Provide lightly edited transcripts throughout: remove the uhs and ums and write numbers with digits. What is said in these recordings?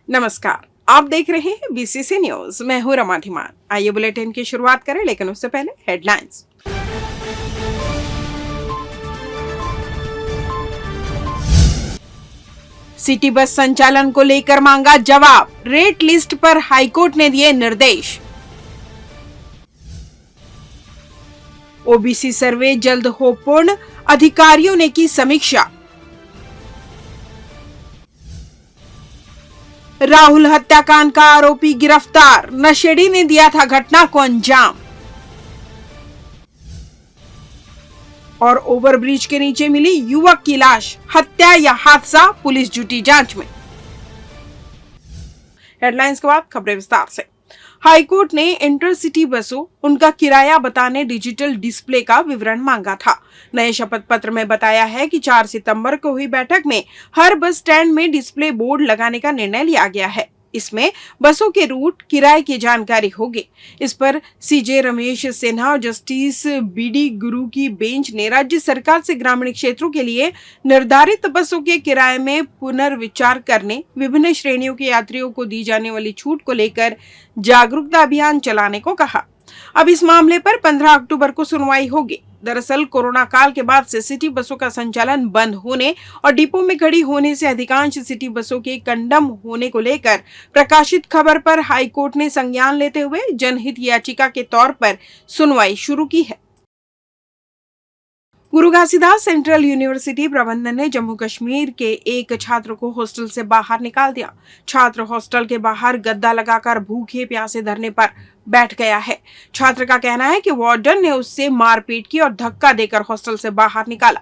नमस्कार, आप देख रहे हैं बीसीसी न्यूज। मैं हूं रमा धीमान। आइए बुलेटिन की शुरुआत करें, लेकिन उससे पहले हेडलाइंस। सिटी बस संचालन को लेकर मांगा जवाब, रेट लिस्ट पर हाईकोर्ट ने दिए निर्देश। ओबीसी सर्वे जल्द हो पूर्ण, अधिकारियों ने की समीक्षा। राहुल हत्याकांड का आरोपी गिरफ्तार, नशेड़ी ने दिया था घटना को अंजाम। और ओवरब्रिज के नीचे मिली युवक की लाश, हत्या या हादसा, पुलिस जुटी जांच में। हेडलाइंस के बाद खबरें विस्तार से। हाईकोर्ट ने इंटरसिटी बसों, उनका किराया बताने डिजिटल डिस्प्ले का विवरण मांगा था। नए शपथ पत्र में बताया है कि 4 सितंबर को हुई बैठक में हर बस स्टैंड में डिस्प्ले बोर्ड लगाने का निर्णय लिया गया है। इसमें बसों के रूट, किराए की जानकारी होगी। इस पर सीजे रमेश सिन्हा और जस्टिस बीडी गुरु की बेंच ने राज्य सरकार से ग्रामीण क्षेत्रों के लिए निर्धारित बसों के किराए में पुनर्विचार करने, विभिन्न श्रेणियों के यात्रियों को दी जाने वाली छूट को लेकर जागरूकता अभियान चलाने को कहा। अब इस मामले पर 15 अक्टूबर को सुनवाई होगी। दरअसल कोरोना काल के बाद से सिटी बसों का संचालन बंद होने और डिपो में खड़ी होने से अधिकांश सिटी बसों के कंडम होने को लेकर प्रकाशित खबर पर हाईकोर्ट ने संज्ञान लेते हुए जनहित याचिका के तौर पर सुनवाई शुरू की है। गुरु घासीदास सेंट्रल यूनिवर्सिटी प्रबंधन ने जम्मू कश्मीर के एक छात्र को हॉस्टल से बाहर निकाल दिया। छात्र हॉस्टल के बाहर गद्दा लगाकर भूखे प्यासे धरने पर बैठ गया है। छात्र का कहना है कि वार्डन ने उससे मारपीट की और धक्का देकर हॉस्टल से बाहर निकाला।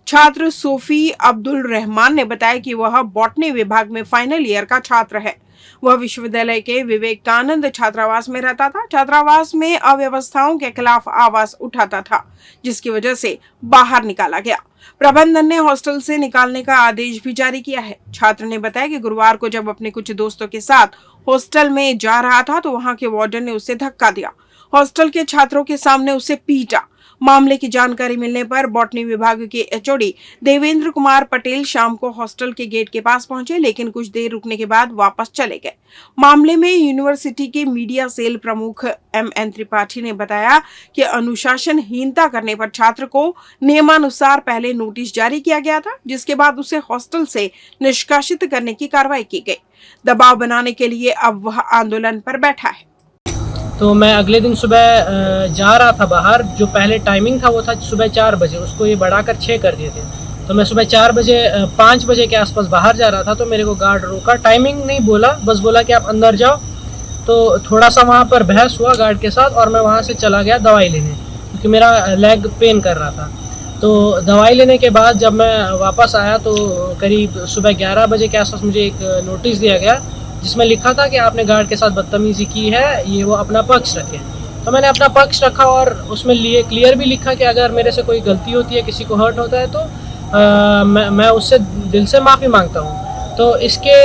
छात्र सोफी अब्दुल रहमान ने बताया कि वह बॉटनी विभाग में फाइनल ईयर का छात्र है। वह विश्वविद्यालय के विवेकानंद छात्रावास में रहता था। छात्रावास में अव्यवस्थाओं के खिलाफ आवाज उठाता था, जिसकी वजह से बाहर निकाला गया। प्रबंधन ने हॉस्टल से निकालने का आदेश भी जारी किया है। छात्र ने बताया कि गुरुवार को जब अपने कुछ दोस्तों के साथ हॉस्टल में जा रहा था तो वहां के वार्डन ने उसे धक्का दिया। हॉस्टल के छात्रों के सामने उसे पीटा। मामले की जानकारी मिलने पर बॉटनी विभाग के एचओडी देवेंद्र कुमार पटेल शाम को हॉस्टल के गेट के पास पहुंचे, लेकिन कुछ देर रुकने के बाद वापस चले गए। मामले में यूनिवर्सिटी के मीडिया सेल प्रमुख एमएन त्रिपाठी ने बताया कि अनुशासनहीनता करने पर छात्र को नियमानुसार पहले नोटिस जारी किया गया था, जिसके बाद उसे हॉस्टल से निष्कासित करने की कार्रवाई की गई। दबाव बनाने के लिए अब वह आंदोलन पर बैठा है। तो मैं अगले दिन सुबह जा रहा था बाहर। जो पहले टाइमिंग था वो था सुबह 4 बजे, उसको ये बढ़ाकर 6 कर दिए थे। तो मैं सुबह 5 बजे के आसपास बाहर जा रहा था तो मेरे को गार्ड रोका। टाइमिंग नहीं बोला, बस बोला कि आप अंदर जाओ। तो थोड़ा सा वहाँ पर बहस हुआ गार्ड के साथ और मैं वहाँ से चला गया दवाई लेने, क्योंकि मेरा लेग पेन कर रहा था। तो दवाई लेने के बाद जब मैं वापस आया तो करीब सुबह 11 बजे के आसपास मुझे एक नोटिस दिया गया, जिसमें लिखा था कि आपने गार्ड के साथ बदतमीजी की है, ये वो अपना पक्ष रखे। तो मैंने अपना पक्ष रखा और उसमें क्लियर भी लिखा कि अगर मेरे से कोई गलती होती है, किसी को हर्ट होता है तो मैं उससे दिल से माफ़ी मांगता हूँ। तो इसके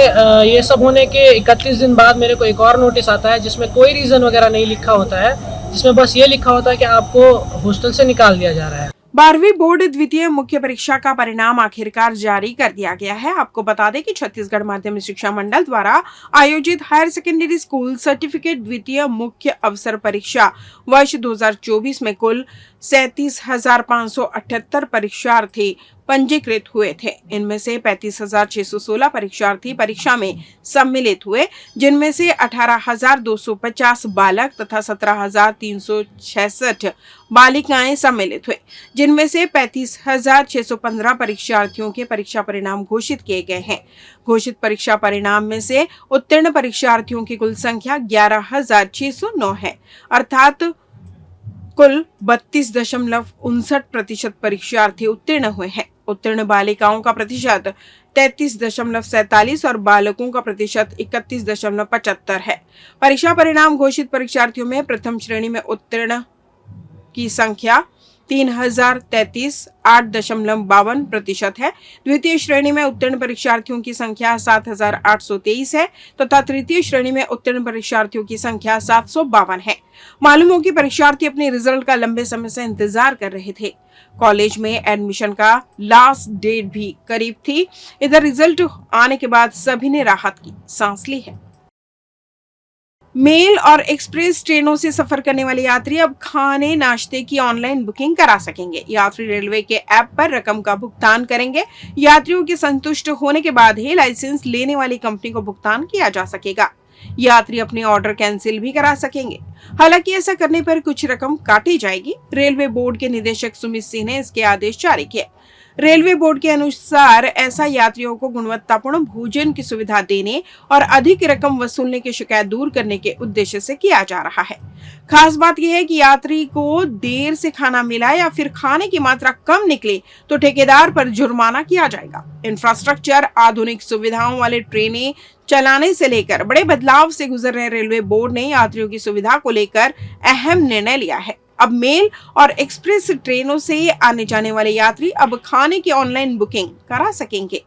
ये सब होने के 31 दिन बाद मेरे को एक और नोटिस आता है, जिसमें कोई रीज़न वगैरह नहीं लिखा होता है, जिसमें बस ये लिखा होता है कि आपको हॉस्टल से निकाल दिया जा रहा है। 12वीं बोर्ड द्वितीय मुख्य परीक्षा का परिणाम आखिरकार जारी कर दिया गया है। आपको बता दें कि छत्तीसगढ़ माध्यमिक शिक्षा मंडल द्वारा आयोजित हायर सेकेंडरी स्कूल सर्टिफिकेट द्वितीय मुख्य अवसर परीक्षा वर्ष 2024 में कुल 37,578 परीक्षार्थी पंजीकृत हुए थे। इनमें से 35,616 परीक्षार्थी परीक्षा में सम्मिलित हुए, जिनमें से 18,250 बालक तथा 17,366 बालिकाएं सम्मिलित हुए, जिनमें से 35,615 परीक्षार्थियों के परीक्षा परिणाम घोषित किए गए हैं। घोषित परीक्षा परिणाम में से उत्तीर्ण परीक्षार्थियों की कुल संख्या 11,609 है, अर्थात कुल 32.59% परीक्षार्थी उत्तीर्ण हुए हैं। उत्तीर्ण बालिकाओं का प्रतिशत 33.47 और बालकों का प्रतिशत 31.75 है। परीक्षा परिणाम घोषित परीक्षार्थियों में प्रथम श्रेणी में उत्तीर्ण की संख्या 3033 8.52% है। द्वितीय श्रेणी में उत्तीर्ण परीक्षार्थियों की संख्या 7823 है तथा तृतीय श्रेणी में उत्तीर्ण परीक्षार्थियों की संख्या 752 है। मालूम हो कि परीक्षार्थी अपने रिजल्ट का लंबे समय से इंतजार कर रहे थे। कॉलेज में एडमिशन का लास्ट डेट भी करीब थी। इधर रिजल्ट आने के बाद सभी ने राहत की सांस ली है। मेल और एक्सप्रेस ट्रेनों से सफर करने वाले यात्री अब खाने नाश्ते की ऑनलाइन बुकिंग करा सकेंगे। यात्री रेलवे के ऐप पर रकम का भुगतान करेंगे। यात्रियों के संतुष्ट होने के बाद ही लाइसेंस लेने वाली कंपनी को भुगतान किया जा सकेगा। यात्री अपने ऑर्डर कैंसिल भी करा सकेंगे। हालांकि ऐसा करने पर कुछ रकम काटी जाएगी। रेलवे बोर्ड के निदेशक सुमित सिंह ने इसके आदेश जारी किए। रेलवे बोर्ड के अनुसार ऐसा यात्रियों को गुणवत्तापूर्ण भोजन की सुविधा देने और अधिक रकम वसूलने की शिकायत दूर करने के उद्देश्य से किया जा रहा है। खास बात यह है कि यात्री को देर से खाना मिला या फिर खाने की मात्रा कम निकले तो ठेकेदार पर जुर्माना किया जाएगा। इंफ्रास्ट्रक्चर, आधुनिक सुविधाओं वाले ट्रेनें चलाने से लेकर बड़े बदलाव से गुजर रहे रेलवे बोर्ड ने यात्रियों की सुविधा को लेकर अहम निर्णय लिया है। अब मेल और एक्सप्रेस ट्रेनों से आने जाने वाले यात्री अब खाने की ऑनलाइन बुकिंग करा सकेंगे।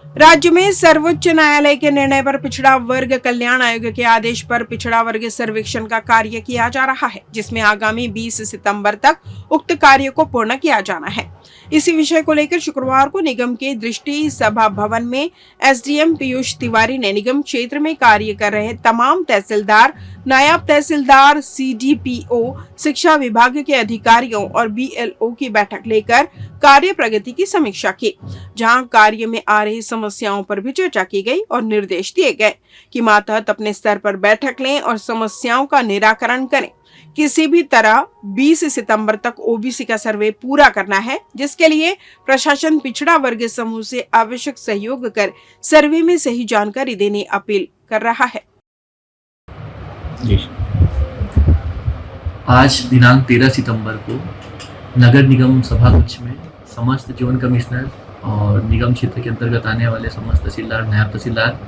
राज्य में सर्वोच्च न्यायालय के निर्णय पर पिछड़ा वर्ग कल्याण आयोग के आदेश पर पिछड़ा वर्ग सर्वेक्षण का कार्य किया जा रहा है, जिसमें आगामी 20 सितंबर तक उक्त कार्य को पूर्ण किया जाना है। इसी विषय को लेकर शुक्रवार को निगम के दृष्टि सभा भवन में एसडीएम पीयूष तिवारी ने निगम क्षेत्र में कार्य कर रहे तमाम तहसीलदार, नायब तहसीलदार, सीडीपीओ, शिक्षा विभाग के अधिकारियों और बीएलओ की बैठक लेकर कार्य प्रगति की समीक्षा की, जहां कार्य में आ रही समस्याओं पर भी चर्चा की गई और निर्देश दिए गए कि मातहत अपने स्तर पर बैठक लें और समस्याओं का निराकरण करें। किसी भी तरह 20 सितंबर तक ओबीसी का सर्वे पूरा करना है, जिसके लिए प्रशासन पिछड़ा वर्ग समूह से आवश्यक सहयोग कर सर्वे में सही जानकारी देने अपील कर रहा है। आज दिनांक 13 सितंबर को नगर निगम सभाकक्ष में समस्त जोन कमिश्नर और निगम क्षेत्र के अंतर्गत आने वाले समस्त तहसीलदार, नायब तहसीलदार,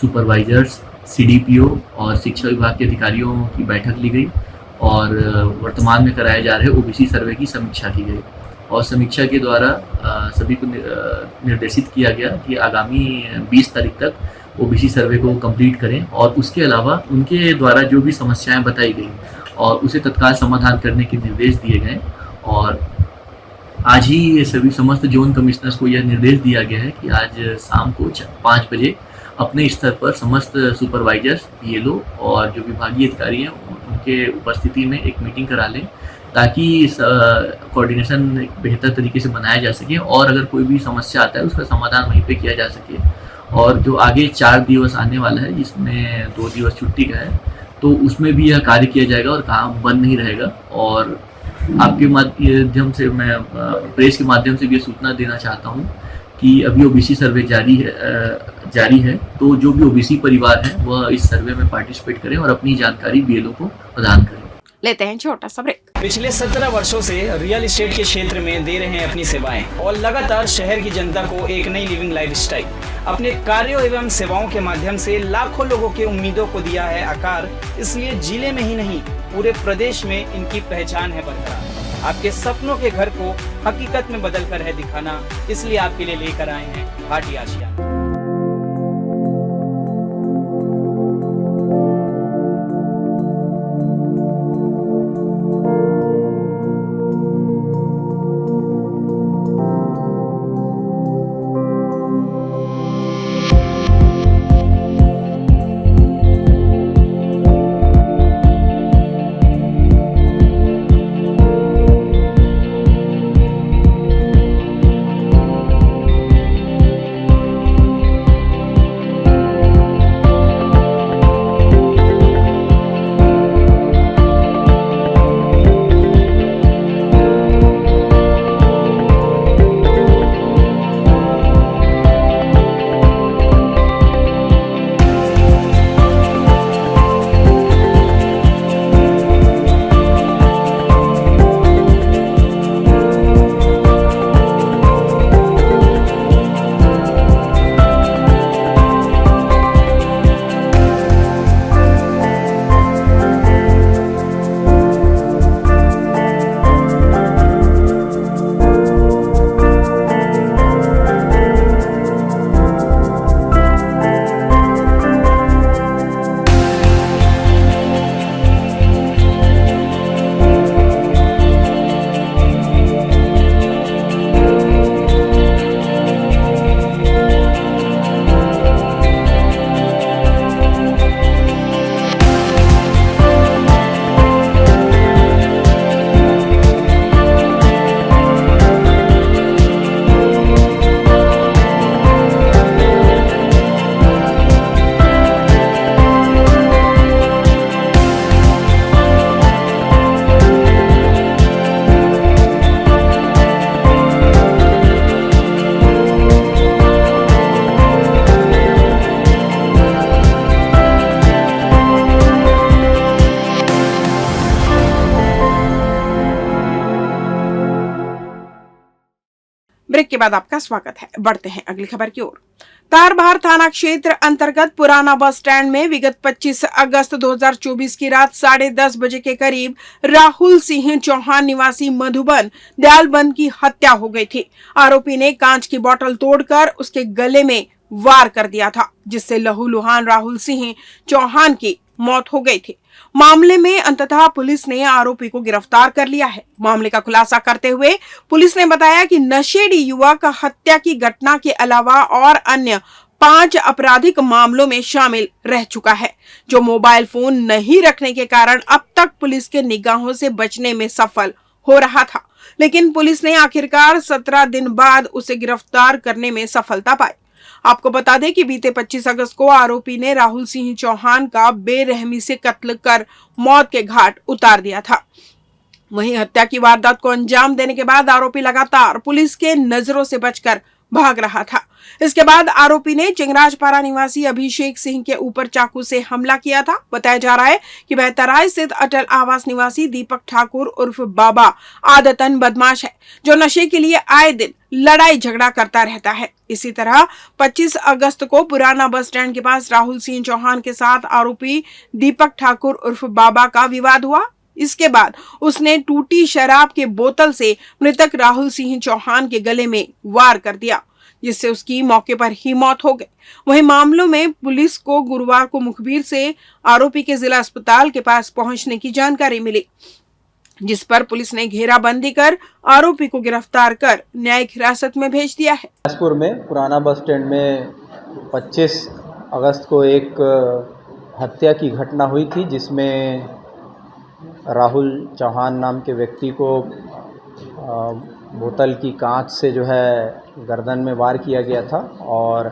सुपरवाइजर्स, सीडीपीओ और शिक्षा विभाग के अधिकारियों की बैठक ली गई और वर्तमान में कराए जा रहे ओबीसी सर्वे की समीक्षा की गई। और समीक्षा के द्वारा सभी को निर्देशित किया गया कि आगामी 20 तारीख तक ओबीसी सर्वे को कंप्लीट करें और उसके अलावा उनके द्वारा जो भी समस्याएं बताई गई और उसे तत्काल समाधान करने के निर्देश दिए गए। और आज ही सभी समस्त जोन कमिश्नर्स को यह निर्देश दिया गया है कि आज शाम को 5 बजे अपने स्तर पर समस्त सुपरवाइजर्स, पीएलओ और जो विभागीय अधिकारी हैं उनके उपस्थिति में एक मीटिंग करा लें, ताकि कोऑर्डिनेशन बेहतर तरीके से बनाया जा सके और अगर कोई भी समस्या आता है उसका समाधान वहीं पे किया जा सके। और जो आगे 4 दिवस आने वाला है, जिसमें 2 दिवस छुट्टी का है, तो उसमें भी यह कार्य किया जाएगा और काम बंद नहीं रहेगा। और आपके माध्यम से मैं प्रेस के माध्यम से भी ये सूचना देना चाहता हूँ कि अभी ओबीसी सर्वे जारी है, तो जो भी ओबीसी परिवार है वह इस सर्वे में पार्टिसिपेट करें और अपनी जानकारी बीएलओ को प्रदान करें। लेते हैं छोटा सा ब्रेक। पिछले 17 वर्षों से रियल एस्टेट के क्षेत्र में दे रहे हैं अपनी सेवाएं और लगातार शहर की जनता को एक नई लिविंग लाइफस्टाइल। अपने कार्यों एवं सेवाओं के माध्यम से लाखों लोगों की उम्मीदों को दिया है आकार। इसलिए जिले में ही नहीं, पूरे प्रदेश में इनकी पहचान है बरकरार। आपके सपनों के घर को हकीकत में बदल कर है दिखाना, इसलिए आपके लिए लेकर आए हैं भाटी आशियाना। ब्रेक के बाद आपका स्वागत है। बढ़ते हैं अगली खबर की ओर। तारबहार थाना क्षेत्र अंतर्गत पुराना बस स्टैंड में विगत 25 अगस्त 2024 की रात 10:30 बजे के करीब राहुल सिंह चौहान निवासी मधुबन दयालबंद की हत्या हो गई थी। आरोपी ने कांच की बोतल तोड़कर उसके गले में वार कर दिया था, जिससे लहूलुहान राहुल सिंह चौहान की मौत हो गई थी। मामले में अंततः पुलिस ने आरोपी को गिरफ्तार कर लिया है। मामले का खुलासा करते हुए पुलिस ने बताया कि नशेड़ी युवक हत्या की घटना के अलावा और अन्य 5 आपराधिक मामलों में शामिल रह चुका है, जो मोबाइल फोन नहीं रखने के कारण अब तक पुलिस के निगाहों से बचने में सफल हो रहा था। लेकिन पुलिस ने आखिरकार 17 दिन बाद उसे गिरफ्तार करने में सफलता पाई। आपको बता दें कि बीते 25 अगस्त को आरोपी ने राहुल सिंह चौहान का बेरहमी से कत्ल कर मौत के घाट उतार दिया था। वहीं हत्या की वारदात को अंजाम देने के बाद आरोपी लगातार पुलिस के नजरों से बचकर भाग रहा था। इसके बाद आरोपी ने चिंगराजपारा निवासी अभिषेक सिंह के ऊपर चाकू से हमला किया था। बताया जा रहा है कि वह तराई स्थित अटल आवास निवासी दीपक ठाकुर उर्फ बाबा आदतन बदमाश है, जो नशे के लिए आए दिन लड़ाई झगड़ा करता रहता है। इसी तरह 25 अगस्त को पुराना बस स्टैंड के पास राहुल सिंह चौहान के साथ आरोपी दीपक ठाकुर उर्फ बाबा का विवाद हुआ। इसके बाद उसने टूटी शराब के बोतल से मृतक राहुल सिंह चौहान के गले में वार कर दिया, जिससे उसकी मौके पर ही मौत हो गई। वहीं मामलों में पुलिस को गुरुवार को मुखबिर से आरोपी के जिला अस्पताल के पास पहुंचने की जानकारी मिली, जिस पर पुलिस ने घेराबंदी कर आरोपी को गिरफ्तार कर न्यायिक हिरासत में भेज दिया है। बिलासपुर में पुराना बस स्टैंड में 25 अगस्त को एक हत्या की घटना हुई थी, जिसमें राहुल चौहान नाम के व्यक्ति को बोतल की कांच से जो है गर्दन में वार किया गया था। और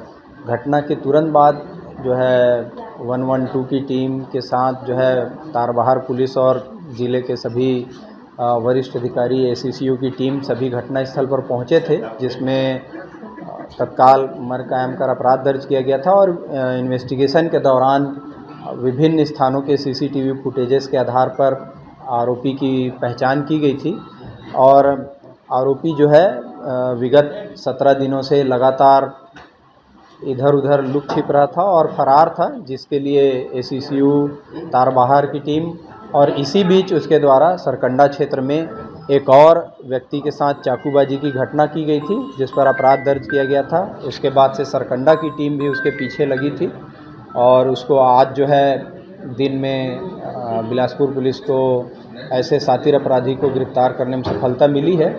घटना के तुरंत बाद जो है 112 की टीम के साथ जो है तारबहार पुलिस और ज़िले के सभी वरिष्ठ अधिकारी एसीसीयू की टीम सभी घटनास्थल पर पहुंचे थे, जिसमें तत्काल मर कायम कर अपराध दर्ज किया गया था। और इन्वेस्टिगेशन के दौरान विभिन्न स्थानों के सीसीटीवी फुटेजेस के आधार पर आरोपी की पहचान की गई थी। और आरोपी जो है विगत 17 दिनों से लगातार इधर उधर लुक छिप रहा था और फरार था, जिसके लिए एसीसीयू तारबहार की टीम और इसी बीच उसके द्वारा सरकंडा क्षेत्र में एक और व्यक्ति के साथ चाकूबाजी की घटना की गई थी, जिस पर अपराध दर्ज किया गया था। उसके बाद से सरकंडा की टीम भी उसके पीछे लगी थी और उसको आज जो है दिन में बिलासपुर पुलिस को ऐसे शातिर अपराधी को गिरफ्तार करने में सफलता मिली है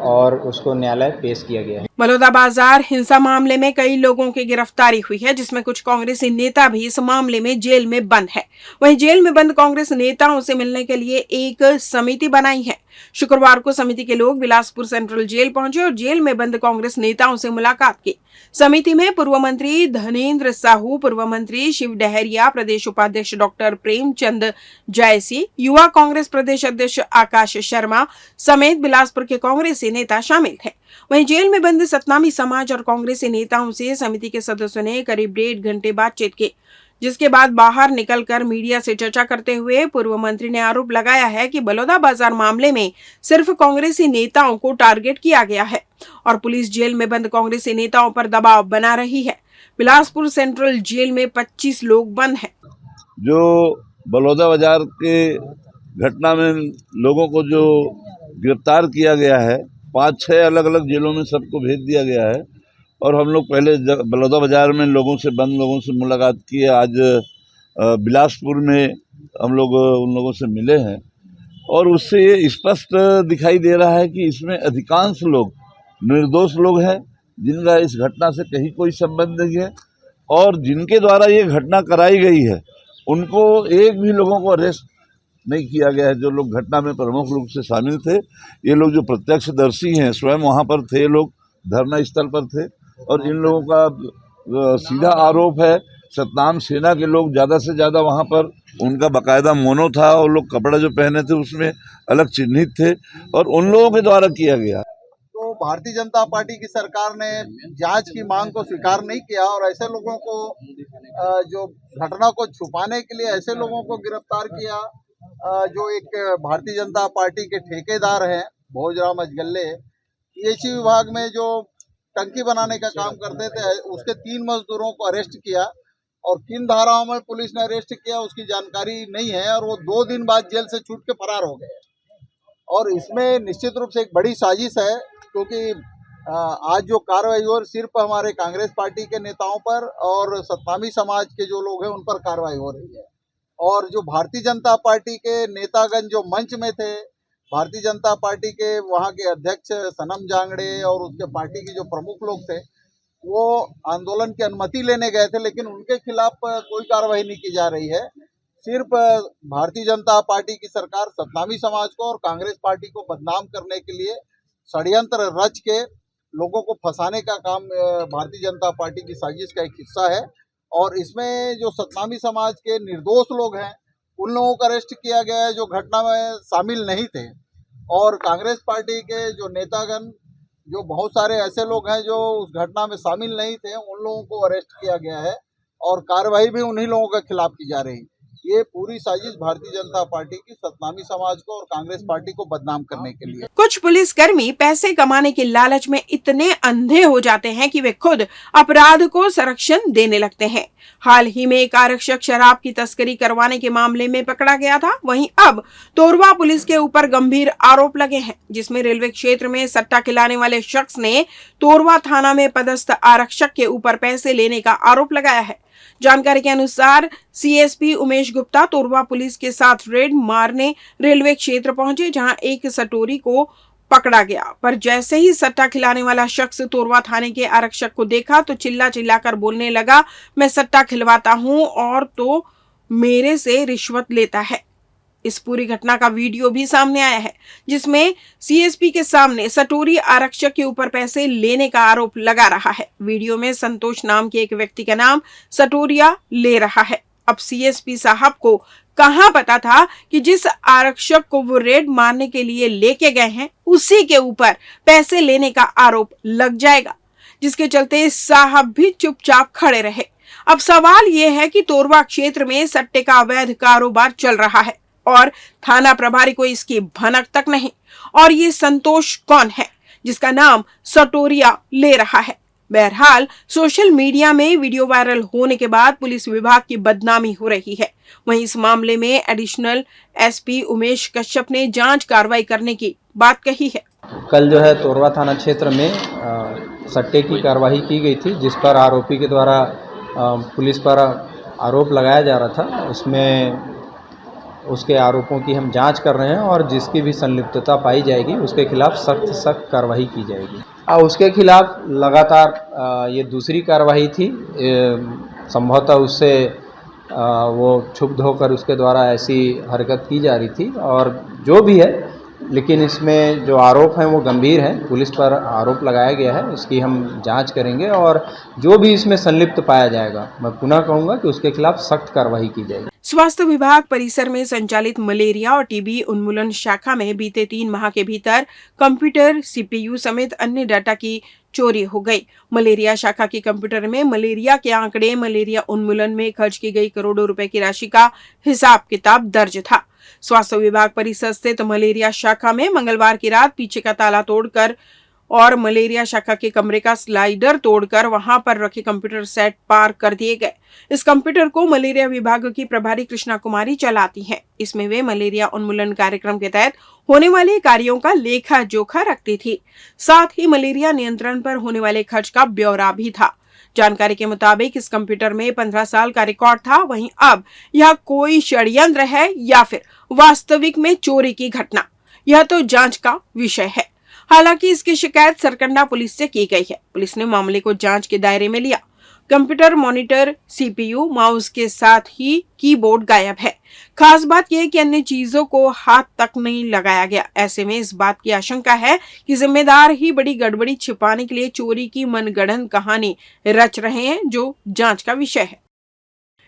और उसको न्यायालय पेश किया गया है। बलौदाबाजार हिंसा मामले में कई लोगों की गिरफ्तारी हुई है, जिसमें कुछ कांग्रेसी नेता भी इस मामले में जेल में बंद है। वहीं जेल में बंद कांग्रेस नेताओं से मिलने के लिए एक समिति बनाई है। शुक्रवार को समिति के लोग बिलासपुर सेंट्रल जेल पहुंचे और जेल में बंद कांग्रेस नेताओं से मुलाकात की। समिति में पूर्व मंत्री धनेन्द्र साहू, पूर्व मंत्री शिव डहरिया, प्रदेश उपाध्यक्ष डॉक्टर प्रेमचंद जयसी, युवा कांग्रेस प्रदेश अध्यक्ष आकाश शर्मा समेत बिलासपुर के कांग्रेसी नेता शामिल थे। वहीं जेल में बंद सतनामी समाज और कांग्रेसी नेताओं से समिति के सदस्यों ने करीब 1.5 घंटे बातचीत की, जिसके बाद बाहर निकलकर मीडिया से चर्चा करते हुए पूर्व मंत्री ने आरोप लगाया है कि बलौदाबाजार मामले में सिर्फ कांग्रेसी नेताओं को टारगेट किया गया है और पुलिस जेल में बंद कांग्रेसी नेताओं पर दबाव बना रही है। बिलासपुर सेंट्रल जेल में 25 लोग बंद हैं। जो बलौदाबाजार के घटना में लोगों को जो गिरफ्तार किया गया है, 5-6 अलग अलग जेलों में सबको भेज दिया गया है। और हम लोग पहले बलौदाबाजार में बंद लोगों से मुलाकात की है। आज बिलासपुर में हम लोग उन लोगों से मिले हैं और उससे ये स्पष्ट दिखाई दे रहा है कि इसमें अधिकांश लोग निर्दोष लोग हैं, जिनका इस घटना से कहीं कोई संबंध नहीं है। और जिनके द्वारा ये घटना कराई गई है, उनको एक भी लोगों को अरेस्ट नहीं किया गया है। जो लोग घटना में प्रमुख रूप से शामिल थे, ये लोग जो प्रत्यक्षदर्शी हैं, स्वयं वहाँ पर थे, लोग धरना स्थल पर थे। और इन लोगों का सीधा आरोप है, सतनाम सेना के लोग ज़्यादा से ज़्यादा वहाँ पर, उनका बाकायदा मोनो था और लोग कपड़ा जो पहने थे उसमें अलग चिन्हित थे और उन लोगों के द्वारा किया गया। तो भारतीय जनता पार्टी की सरकार ने जांच की मांग को स्वीकार नहीं किया और ऐसे लोगों को जो घटना को छुपाने के लिए ऐसे लोगों को गिरफ्तार किया जो एक भारतीय जनता पार्टी के ठेकेदार हैं भोजराम अजगल्ले, पीएचई विभाग में जो टंकी बनाने का काम करते थे उसके 3 मजदूरों को अरेस्ट किया और किन धाराओं में पुलिस ने अरेस्ट किया उसकी जानकारी नहीं है और वो 2 दिन बाद जेल से छूट के फरार हो गए। और इसमें निश्चित रूप से एक बड़ी साजिश है, क्योंकि आज जो कार्रवाई हो सिर्फ हमारे कांग्रेस पार्टी के नेताओं पर और सतनामी समाज के जो लोग हैं उन पर कार्रवाई हो रही है। और जो भारतीय जनता पार्टी के नेतागण जो मंच में थे, भारतीय जनता पार्टी के वहाँ के अध्यक्ष सनम जांगड़े और उसके पार्टी के जो प्रमुख लोग थे, वो आंदोलन की अनुमति लेने गए थे, लेकिन उनके खिलाफ कोई कार्रवाई नहीं की जा रही है। सिर्फ भारतीय जनता पार्टी की सरकार सतनामी समाज को और कांग्रेस पार्टी को बदनाम करने के लिए षड्यंत्र रच के लोगों को फंसाने का काम भारतीय जनता पार्टी की साजिश का एक हिस्सा है। और इसमें जो सतनामी समाज के निर्दोष लोग हैं उन लोगों को अरेस्ट किया गया है जो घटना में शामिल नहीं थे। और कांग्रेस पार्टी के जो नेतागण, जो बहुत सारे ऐसे लोग हैं जो उस घटना में शामिल नहीं थे, उन लोगों को अरेस्ट किया गया है और कार्रवाई भी उन्हीं लोगों के खिलाफ की जा रही है। ये पूरी साजिश भारतीय जनता पार्टी की सतनामी समाज को और कांग्रेस पार्टी को बदनाम करने के लिए। कुछ पुलिसकर्मी पैसे कमाने के लालच में इतने अंधे हो जाते हैं कि वे खुद अपराध को संरक्षण देने लगते हैं। हाल ही में एक आरक्षक शराब की तस्करी करवाने के मामले में पकड़ा गया था। वहीं अब तोरवा पुलिस के ऊपर गंभीर आरोप लगे हैं, जिसमें रेलवे क्षेत्र में सट्टा खिलाने वाले शख्स ने तोरवा थाना में पदस्थ आरक्षक के ऊपर पैसे लेने का आरोप लगाया है। जानकारी के अनुसार सीएसपी उमेश गुप्ता तोरवा पुलिस के साथ रेड मारने रेलवे क्षेत्र पहुंचे, जहां एक सटोरी को पकड़ा गया। पर जैसे ही सट्टा खिलाने वाला शख्स तोरवा थाने के आरक्षक को देखा तो चिल्ला चिल्लाकर बोलने लगा, मैं सट्टा खिलवाता हूं और तो मेरे से रिश्वत लेता है। इस पूरी घटना का वीडियो भी सामने आया है, जिसमें सीएसपी के सामने सटोरी आरक्षक के ऊपर पैसे लेने का आरोप लगा रहा है। वीडियो में संतोष नाम के एक व्यक्ति का नाम सटोरिया ले रहा है। अब सीएसपी साहब को कहां पता था कि जिस आरक्षक को वो रेड मारने के लिए लेके गए हैं उसी के ऊपर पैसे लेने का आरोप लग जाएगा, जिसके चलते साहब भी चुपचाप खड़े रहे। अब सवाल यह है कि तोरवा क्षेत्र में सट्टे का अवैध कारोबार चल रहा है और थाना प्रभारी को इसकी भनक तक नहीं। और ये संतोष कौन है जिसका नाम सटोरिया ले रहा है? बहरहाल सोशल मीडिया में वीडियो वायरल होने के बाद पुलिस विभाग की बदनामी हो रही है। वहीं इस मामले में एडिशनल एसपी उमेश कश्यप ने जांच कार्रवाई करने की बात कही है। कल जो है तोरवा थाना क्षेत्र में सट्टे की कार्रवाई की गई थी, जिस पर आरोपी के द्वारा पुलिस पर आरोप लगाया जा रहा था। उसमें उसके आरोपों की हम जांच कर रहे हैं और जिसकी भी संलिप्तता पाई जाएगी उसके खिलाफ सख्त कार्रवाई की जाएगी। उसके खिलाफ लगातार ये दूसरी कार्रवाई थी। संभवतः उससे वो क्षुब्ध होकर उसके द्वारा ऐसी हरकत की जा रही थी और जो भी है, लेकिन इसमें जो आरोप हैं वो गंभीर हैं। पुलिस पर आरोप लगाया गया है, इसकी हम जांच करेंगे और जो भी इसमें संलिप्त पाया जाएगा, मैं पुनः कहूँगा कि उसके खिलाफ सख्त कार्रवाई की जाएगी। स्वास्थ्य विभाग परिसर में संचालित मलेरिया और टीबी उन्मूलन शाखा में बीते 3 माह के भीतर कंप्यूटर, सीपीयू समेत अन्य डाटा की चोरी हो गई। मलेरिया शाखा के कंप्यूटर में मलेरिया के आंकड़े, मलेरिया उन्मूलन में खर्च की गई करोड़ों रुपए की राशि का हिसाब किताब दर्ज था। स्वास्थ्य विभाग परिसर स्थित मलेरिया शाखा में मंगलवार की रात पीछे का ताला तोड़कर और मलेरिया शाखा के कमरे का स्लाइडर तोड़कर वहां पर रखे कंप्यूटर सेट पार कर दिए गए। इस कंप्यूटर को मलेरिया विभाग की प्रभारी कृष्णा कुमारी चलाती हैं। इसमें वे मलेरिया उन्मूलन कार्यक्रम के तहत होने वाले कार्यों का लेखा जोखा रखती थी। साथ ही मलेरिया नियंत्रण पर होने वाले खर्च का ब्यौरा भी था। जानकारी के मुताबिक इस कंप्यूटर में 15 साल का रिकॉर्ड था। वहीं अब यह कोई षड्यंत्र है या फिर वास्तविक में चोरी की घटना, यह तो जांच का विषय है। हालांकि इसकी शिकायत सरकंडा पुलिस से की गई है। पुलिस ने मामले को जांच के दायरे में लिया। कंप्यूटर, मॉनिटर, सीपीयू, माउस के साथ ही कीबोर्ड गायब है। खास बात यह कि अन्य चीजों को हाथ तक नहीं लगाया गया। ऐसे में इस बात की आशंका है कि जिम्मेदार ही बड़ी गड़बड़ी छिपाने के लिए चोरी की मनगढ़ंत कहानी रच रहे हैं, जो जांच का विषय है।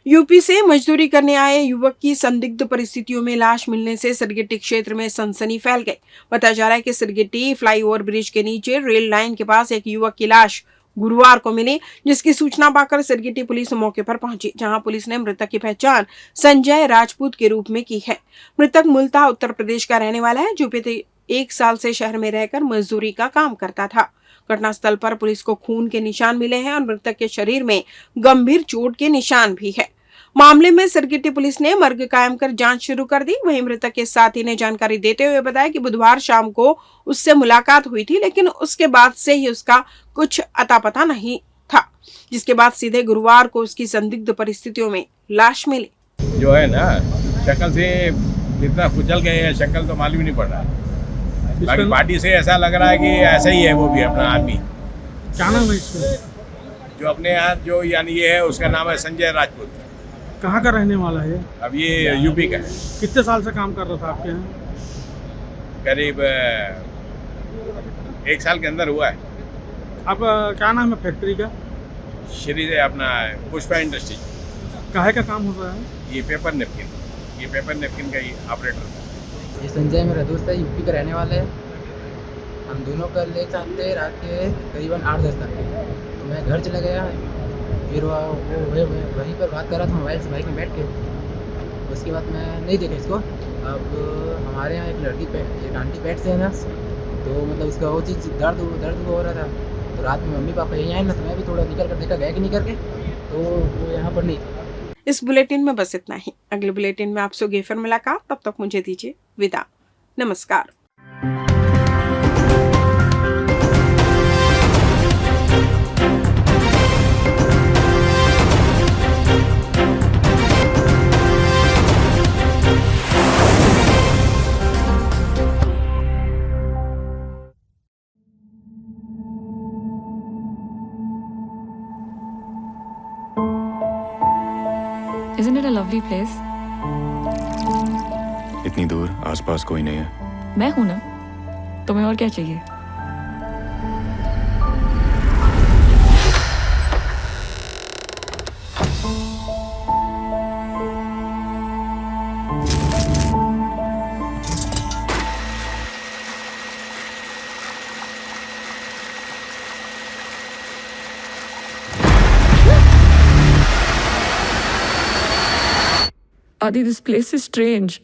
यूपी से मजदूरी करने आए युवक की संदिग्ध परिस्थितियों में लाश मिलने से सिरगिट्टी क्षेत्र में सनसनी फैल गई। बताया जा रहा है कि सिरगिट्टी फ्लाईओवर ब्रिज के नीचे रेल लाइन के पास एक युवक की लाश गुरुवार को मिली, जिसकी सूचना पाकर सिरगिट्टी पुलिस मौके पर पहुंची, जहां पुलिस ने मृतक की पहचान संजय राजपूत के रूप में की है। मृतक मूलतः उत्तर प्रदेश का रहने वाला है, जो 1 साल से शहर में रहकर मजदूरी का काम करता था। घटनास्थल पर पुलिस को खून के निशान मिले हैं और मृतक के शरीर में गंभीर चोट के निशान भी है। मामले में सरगिट्टी पुलिस ने मर्ग कायम कर जांच शुरू कर दी। वहीं मृतक के साथी ने जानकारी देते हुए बताया कि बुधवार शाम को उससे मुलाकात हुई थी, लेकिन उसके बाद से ही उसका कुछ अता पता नहीं था, जिसके बाद सीधे गुरुवार को उसकी संदिग्ध परिस्थितियों में लाश मिली। जो है ना, शक्ल से कितना कुचल गए हैं, शक्ल तो मालूम ही नहीं पड़ रहा है। बाकी पार्टी से ऐसा लग रहा है कि ऐसा ही है वो भी अपना आदमी। क्या नाम है इसका? जो अपने यहाँ जो यानी ये है, उसका नाम है संजय राजपूत। कहाँ का रहने वाला है? अब ये यूपी का है। कितने साल से काम कर रहा था आपके यहाँ? करीब 1 साल के अंदर हुआ है। आपका क्या नाम है फैक्ट्री का? श्री अपना पुष्पा इंडस्ट्री। काहे का काम हो रहा है? ये पेपर नेपकिन का ही ऑपरेटर। ये संजय मेरा दोस्त है, यूपी का रहने वाला है। हम दोनों कल एक साथ थे, रात के करीबन 8-10 तक। तो मैं घर चला गया, फिर वो वहीं पर बात कर रहा था मोबाइल से, बाइक में बैठ के। उसके बाद मैं नहीं देखा इसको। अब हमारे यहाँ एक आंटी पेट से है ना, तो मतलब उसका वो चीज़ दर्द हो रहा था। तो रात में मम्मी पापा यहीं आए ना, तो मैं भी थोड़ा निकल कर देखा गया कि नहीं करके, तो वो यहाँ पर नहीं था। इस बुलेटिन में बस इतना ही। अगले बुलेटिन में आपसे होगी फिर मुलाकात। तब तक मुझे दीजिए विदा। नमस्कार। Isn't it a lovely place? इतनी दूर, आसपास कोई नहीं है। मैं हूं ना, तुम्हें और क्या चाहिए? Adi, this place is strange.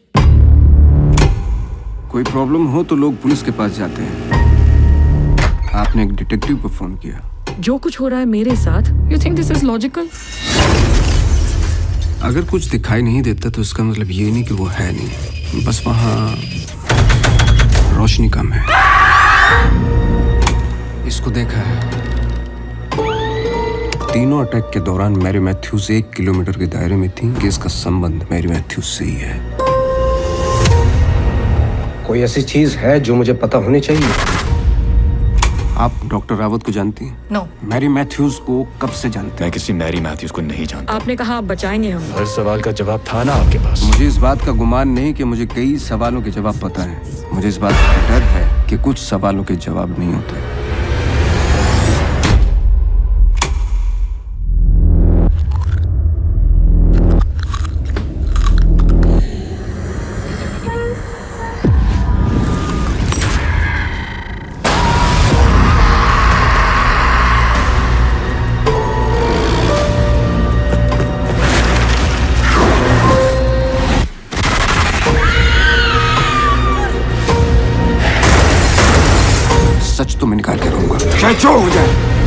कोई प्रॉब्लम हो तो लोग पुलिस के पास जाते हैं। आपने एक डिटेक्टिव को फोन किया। जो कुछ हो रहा है मेरे साथ, you think this is logical? अगर कुछ दिखाई नहीं देता तो इसका मतलब ये नहीं कि वो है नहीं, बस वहाँ रोशनी कम है। इसको देखा है? तीनों अटैक के दौरान मैरी मैथ्यूज 1 किलोमीटर के दायरे में थी कि इसका संबंध मैरी मैथ्यूज से ही है। कोई ऐसी चीज है जो मुझे पता होनी चाहिए? आप डॉक्टर रावत को जानती हैं? No. मैरी मैथ्यूज को कब से जानते हैं? मैं किसी मैरी मैथ्यूज को नहीं जानता। आपने कहा आप बचाएंगे हम। हर सवाल का जवाब था ना आपके पास। मुझे इस बात का गुमान नहीं कि मुझे कई सवालों के जवाब पता है। मुझे इस बात का डर है कि कुछ सवालों के जवाब नहीं होते। सच तो मैं निकाल के रहूंगा, चाहे जो हो जाए।